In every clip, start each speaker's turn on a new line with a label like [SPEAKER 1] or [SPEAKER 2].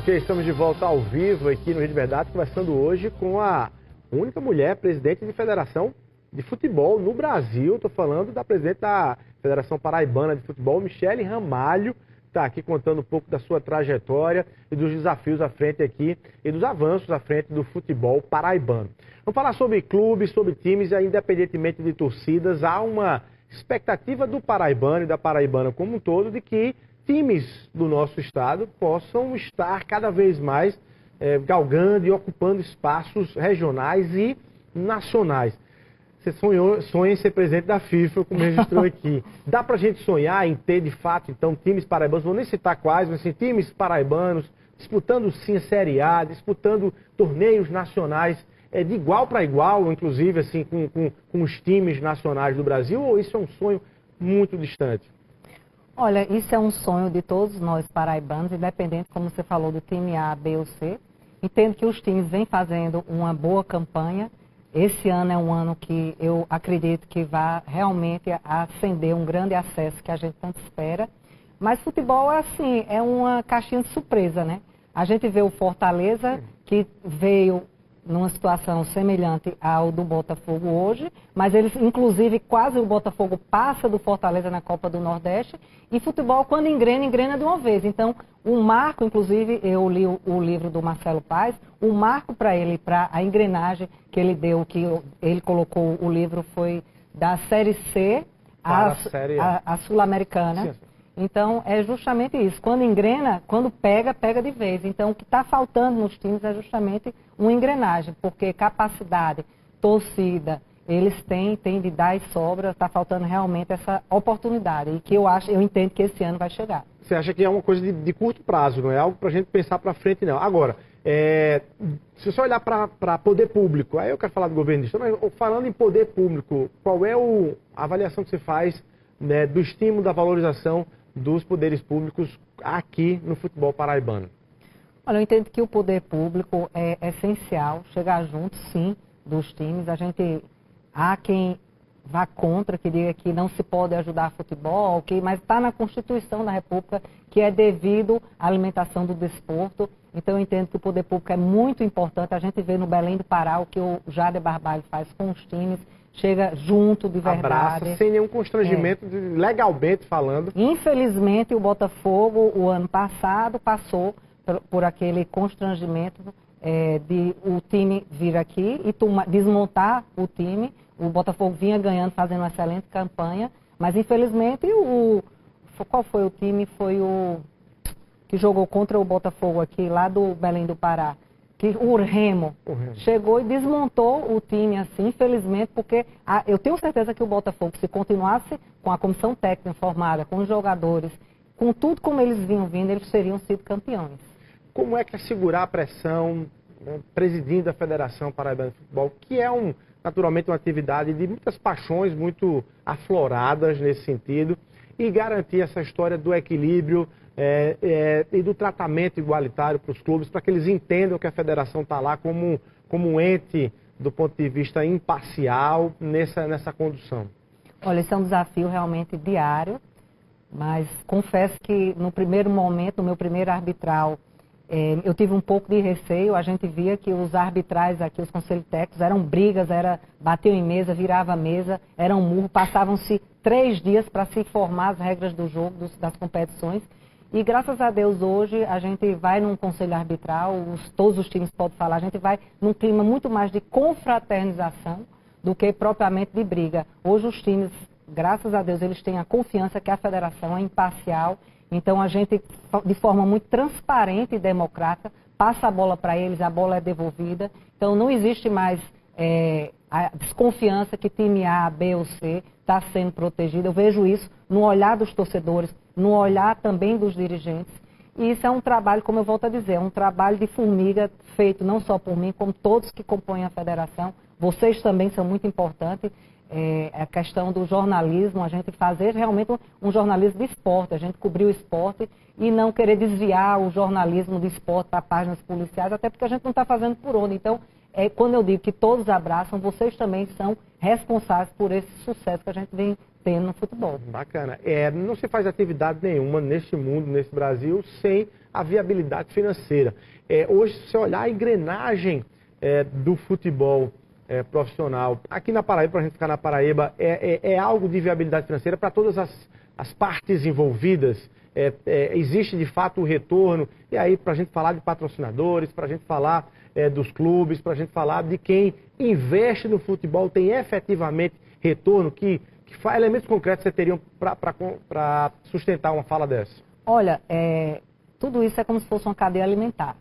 [SPEAKER 1] dia, estamos de volta ao vivo aqui no Rio de Verdade, conversando hoje com a única mulher presidente de federação de futebol no Brasil. Estou falando da presidente da Federação Paraibana de Futebol, Michele Ramalho, está aqui contando um pouco da sua trajetória e dos desafios à frente aqui e dos avanços à frente do futebol paraibano. Vamos falar sobre clubes, sobre times, e independentemente de torcidas, há uma expectativa do paraibano e da paraibana como um todo de que times do nosso estado possam estar cada vez mais galgando e ocupando espaços regionais e nacionais. Você sonha em ser presidente da FIFA, como registrou aqui. Dá pra gente sonhar em ter, de fato, então, times paraibanos, vou nem citar quais, mas assim, times paraibanos, disputando sim a Série A, disputando torneios nacionais de igual para igual, inclusive assim, com os times nacionais do Brasil, ou isso é um sonho muito distante?
[SPEAKER 2] Olha, isso é um sonho de todos nós paraibanos, independente, como você falou, do time A, B ou C. Entendo que os times vêm fazendo uma boa campanha. Esse ano é um ano que eu acredito que vai realmente acender um grande acesso que a gente tanto espera. Mas futebol é assim, é uma caixinha de surpresa, né? A gente vê o Fortaleza, que veio numa situação semelhante ao do Botafogo hoje, mas eles, inclusive, quase o Botafogo passa do Fortaleza na Copa do Nordeste, e futebol, quando engrena, engrena de uma vez. Então, o marco, inclusive, eu li o livro do Marcelo Paes, o marco para ele, para a engrenagem que ele deu, que ele colocou, o livro foi da Série C à Sul-Americana. Então, é justamente isso. Quando engrena, quando pega, pega de vez. Então, o que está faltando nos times é justamente uma engrenagem, porque capacidade, torcida, eles têm de dar e sobra, está faltando realmente essa oportunidade. E que eu entendo que esse ano vai chegar.
[SPEAKER 1] Você acha que é uma coisa de curto prazo, não é algo para a gente pensar para frente, não. Agora, se você olhar para poder público, aí eu quero falar do governo, mas falando em poder público, qual é a avaliação que você faz, né, do estímulo, da valorização dos poderes públicos aqui no futebol paraibano?
[SPEAKER 2] Olha, eu entendo que o poder público é essencial, chegar junto, sim, dos times. Há quem vá contra, que diga que não se pode ajudar futebol, mas está na Constituição da República que é devido à alimentação do desporto. Então eu entendo que o poder público é muito importante. A gente vê no Belém do Pará o que o Jader Barbalho faz com os times, chega junto de verdade.
[SPEAKER 1] Abraça, sem nenhum constrangimento, legalmente falando.
[SPEAKER 2] Infelizmente, o Botafogo, o ano passado, passou por aquele constrangimento de o time vir aqui e desmontar o time. O Botafogo vinha ganhando, fazendo uma excelente campanha, mas infelizmente qual foi o time? Foi o que jogou contra o Botafogo aqui, lá do Belém do Pará. O Remo chegou e desmontou o time assim, infelizmente, porque eu tenho certeza que o Botafogo, se continuasse com a comissão técnica formada, com os jogadores, com tudo como eles vinham vindo, eles teriam sido campeões.
[SPEAKER 1] Como é que é segurar a pressão, né, presidindo a Federação Paraibana de Futebol, que é naturalmente uma atividade de muitas paixões muito afloradas nesse sentido, e garantir essa história do equilíbrio e do tratamento igualitário para os clubes, para que eles entendam que a federação está lá como um ente, do ponto de vista imparcial, nessa condução?
[SPEAKER 2] Olha, esse é um desafio realmente diário, mas confesso que no primeiro momento, no meu primeiro arbitral, eu tive um pouco de receio. A gente via que os arbitrais aqui, os conselhos técnicos, eram brigas, batiam em mesa, virava a mesa, era um murro, passavam-se 3 dias para se formar as regras do jogo, das competições. E graças a Deus hoje a gente vai num conselho arbitral, todos os times podem falar, a gente vai num clima muito mais de confraternização do que propriamente de briga. Hoje os times, graças a Deus, eles têm a confiança que a federação é imparcial. Então a gente, de forma muito transparente e democrática, passa a bola para eles, a bola é devolvida. Então não existe mais a desconfiança que time A, B ou C está sendo protegido. Eu vejo isso no olhar dos torcedores, no olhar também dos dirigentes. E isso é um trabalho, como eu volto a dizer, é um trabalho de formiga feito não só por mim, como todos que compõem a federação. Vocês também são muito importantes. A questão do jornalismo, a gente fazer realmente um jornalismo de esporte, a gente cobrir o esporte e não querer desviar o jornalismo de esporte para páginas policiais, até porque a gente não está fazendo por onde. Então, quando eu digo que todos abraçam, vocês também são responsáveis por esse sucesso que a gente vem tendo no futebol.
[SPEAKER 1] Bacana. Não se faz atividade nenhuma neste mundo, nesse Brasil, sem a viabilidade financeira. Hoje, se você olhar a engrenagem do futebol profissional, aqui na Paraíba, para a gente ficar na Paraíba, é algo de viabilidade financeira para todas as partes envolvidas. Existe de fato o retorno, e aí para a gente falar de patrocinadores, para a gente falar dos clubes, para a gente falar de quem investe no futebol, tem efetivamente retorno, que elementos concretos você teriam para sustentar uma fala dessa?
[SPEAKER 2] Olha, tudo isso é como se fosse uma cadeia alimentar.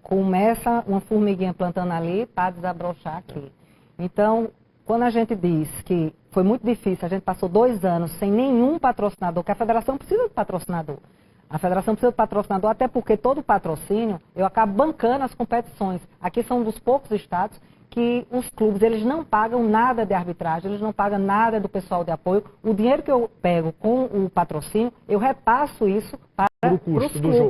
[SPEAKER 2] Começa uma formiguinha plantando ali para desabrochar aqui. Então, quando a gente diz que foi muito difícil, a gente passou 2 anos sem nenhum patrocinador, que a federação precisa de patrocinador. A federação precisa de patrocinador, até porque todo patrocínio, eu acabo bancando as competições. Aqui são um dos poucos estados que os clubes, eles não pagam nada de arbitragem, eles não pagam nada do pessoal de apoio. O dinheiro que eu pego com o patrocínio, eu repasso isso para os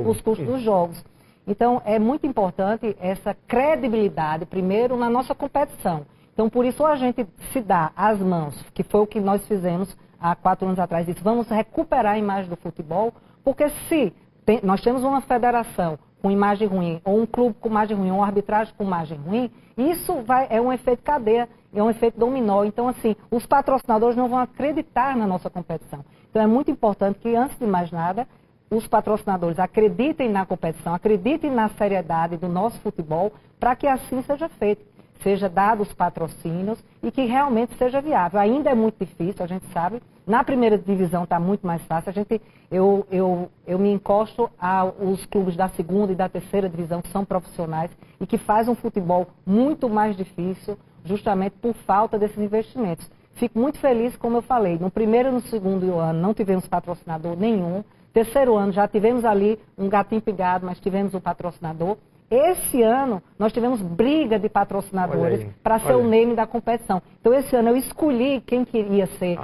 [SPEAKER 2] custos dos jogos. Então, é muito importante essa credibilidade, primeiro, na nossa competição. Então, por isso, a gente se dá as mãos, que foi o que nós fizemos há 4 anos atrás, disse, vamos recuperar a imagem do futebol, porque se nós temos uma federação com imagem ruim, ou um clube com imagem ruim, ou uma arbitragem com imagem ruim, isso é um efeito cadeia, é um efeito dominó. Então, assim, os patrocinadores não vão acreditar na nossa competição. Então, é muito importante que, antes de mais nada, os patrocinadores acreditem na competição, acreditem na seriedade do nosso futebol, para que assim seja feito. Seja dados patrocínios e que realmente seja viável. Ainda é muito difícil, a gente sabe. Na primeira divisão está muito mais fácil. Eu me encosto aos clubes da segunda e da terceira divisão, que são profissionais e que fazem um futebol muito mais difícil, justamente por falta desses investimentos. Fico muito feliz, como eu falei, no primeiro e no segundo ano não tivemos patrocinador nenhum. Terceiro ano já tivemos ali um gatinho pingado, mas tivemos um patrocinador. Esse ano, nós tivemos briga de patrocinadores para ser o name da competição. Então, esse ano eu escolhi quem iria ser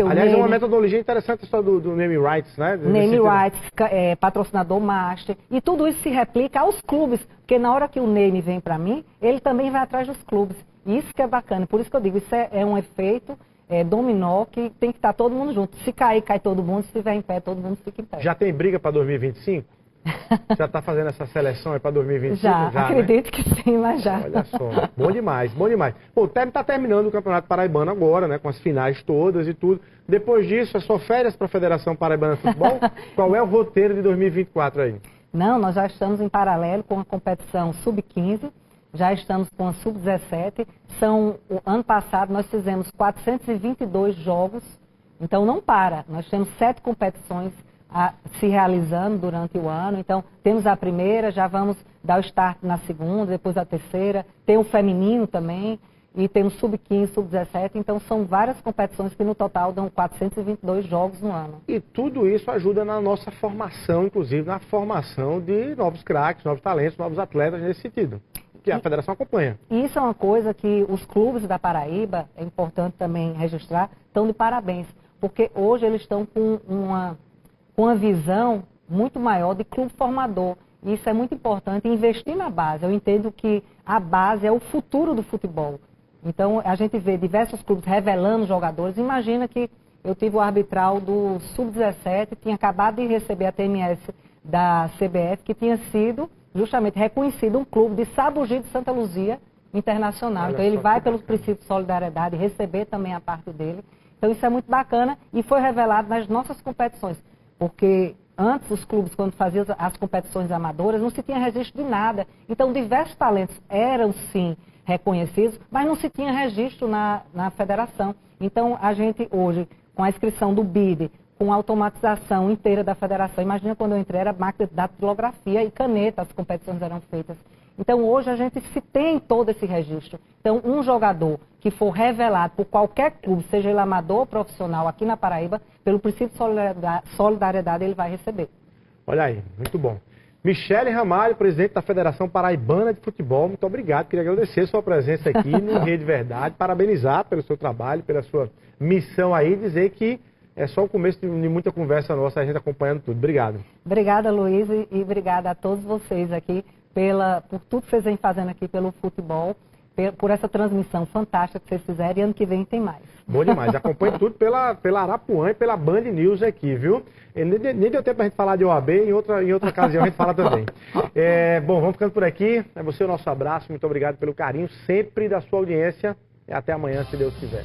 [SPEAKER 2] o
[SPEAKER 1] Aliás,
[SPEAKER 2] name.
[SPEAKER 1] é uma metodologia interessante só do name rights, né?
[SPEAKER 2] Name rights, patrocinador master. E tudo isso se replica aos clubes, porque na hora que o name vem para mim, ele também vai atrás dos clubes. Isso que é bacana. Por isso que eu digo, isso é um efeito dominó que tem que estar todo mundo junto. Se cair, cai todo mundo. Se estiver em pé, todo mundo fica em pé.
[SPEAKER 1] Já tem briga para 2025? Já está fazendo essa seleção aí para 2025?
[SPEAKER 2] Já, acredito, né? Que sim, mas já.
[SPEAKER 1] Olha só, bom demais, bom demais. Bom, está terminando o Campeonato Paraibano agora, né, com as finais todas e tudo. Depois disso, é só férias para a Federação Paraibana de Futebol? Qual é o roteiro de 2024 aí?
[SPEAKER 2] Não, nós já estamos em paralelo com a competição Sub-15, já estamos com a Sub-17. Ano passado nós fizemos 422 jogos, então não para. Nós temos 7 competições se realizando durante o ano. Então, temos a primeira, já vamos dar o start na segunda, depois a terceira. Tem o feminino também, e temos Sub-15, Sub-17. Então, são várias competições que no total dão 422 jogos no ano.
[SPEAKER 1] E tudo isso ajuda na nossa formação, inclusive na formação de novos craques, novos talentos, novos atletas nesse sentido, que a federação acompanha.
[SPEAKER 2] E isso é uma coisa que os clubes da Paraíba, é importante também registrar, estão de parabéns, porque hoje eles estão com uma visão muito maior de clube formador. E isso é muito importante, investir na base. Eu entendo que a base é o futuro do futebol. Então, a gente vê diversos clubes revelando jogadores. Imagina que eu tive o arbitral do Sub-17, tinha acabado de receber a TMS da CBF, que tinha sido justamente reconhecido um clube de Sabugi de Santa Luzia Internacional. Então, ele vai pelo princípio de solidariedade receber também a parte dele. Então, isso é muito bacana e foi revelado nas nossas competições. Porque antes os clubes, quando faziam as competições amadoras, não se tinha registro de nada. Então, diversos talentos eram, sim, reconhecidos, mas não se tinha registro na federação. Então, a gente hoje, com a inscrição do BID, com a automatização inteira da federação, imagina quando eu entrei, era máquina de datilografia e caneta, as competições eram feitas. Então, hoje a gente se tem todo esse registro. Então, um jogador que for revelado por qualquer clube, seja ele amador ou profissional aqui na Paraíba, pelo princípio de solidariedade, ele vai receber.
[SPEAKER 1] Olha aí, muito bom. Michele Ramalho, presidente da Federação Paraibana de Futebol, muito obrigado. Queria agradecer a sua presença aqui no Rede Verdade, parabenizar pelo seu trabalho, pela sua missão aí, dizer que é só o começo de muita conversa nossa, a gente acompanhando tudo. Obrigado.
[SPEAKER 2] Obrigada, Luiz, e obrigada a todos vocês aqui por tudo que vocês vêm fazendo aqui pelo futebol. por essa transmissão fantástica que vocês fizeram, e ano que vem tem mais.
[SPEAKER 1] Bom demais. Acompanhe tudo pela Arapuã e pela Band News aqui, viu? Nem deu tempo pra gente falar de OAB, em outra ocasião a gente fala também. Bom, vamos ficando por aqui. É você o nosso abraço. Muito obrigado pelo carinho sempre da sua audiência. E até amanhã, se Deus quiser.